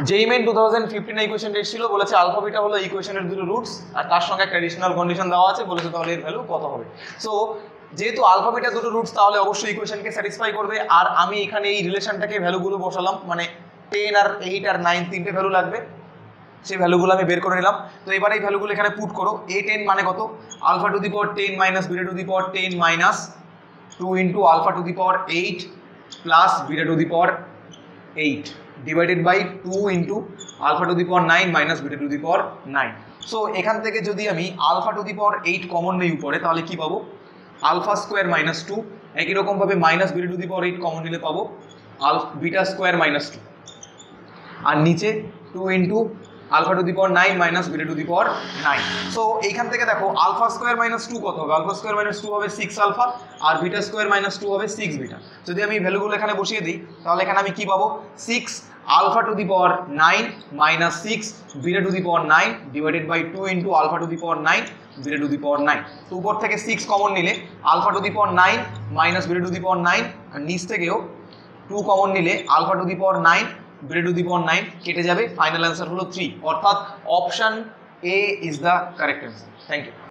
যেই main 2015 equation এসেছিল বলেছে আলফা বিটা হলো ইকুয়েশনের দুটো রুটস আর তার সঙ্গে একটা এডিশনাল কন্ডিশন দেওয়া আছে, বলেছে তাহলে এর ভ্যালু কত হবে। সো যেহেতু আলফা বিটা দুটো রুটস তাহলে অবশ্যই ইকুয়েশনকে স্যাটিসফাই করবে। আর আমি এখানে এই রিলেশনটাকে ভ্যালুগুলো বসালাম, মানে 10 আর 8 আর 9 তিনটে ভ্যালু লাগবে, সেই ভ্যালুগুলো আমি বের করে নিলাম। তো এবার এই ভ্যালুগুলো এখানে পুট করো। a10 মানে কত, alpha to the power 10 minus beta to the power 10 minus 2 into alpha to the power 8 plus beta to the power 8 divided by 2 into alpha to the power 9 minus beta to the power 9। So এখান থেকে যদি আমি alpha to the power 8 common নেই উপরে, তাহলে কি পাবো, alpha square minus 2। একই রকমভাবে minus beta to the power 8 common নিলে পাবো বিটা স্কোয়ার মাইনাস 2, আর নিচে 2 into alpha to the power 9 minus beta to the power 9। So এইখান থেকে দেখো আলফা স্কোয়ার মাইনাস 2 কত হবে, আলফা স্কোয়ার মাইনাস 2 হবে 6 আলফা, আর বিটা স্কোয়ার মাইনাস 2 হবে 6 বিটা। যদি আমি ভ্যালুগুলো এখানে বসিয়ে দিই তাহলে এখানে আমি কি পাবো, 6 alpha to the power 9 minus 6 beta to the power 9 divided by 2 into alpha to the power 9 beta to the power 9। তো উপর থেকে 6 কমন নিলে alpha to the power 9 minus beta to the power 9, আর নিচ থেকেও 2 কমন নিলে alpha to the power 9 beta to the power 9 কেটে যাবে, ফাইনাল অ্যান্সার হলো 3, অর্থাৎ option A is the correct answer. Thank you.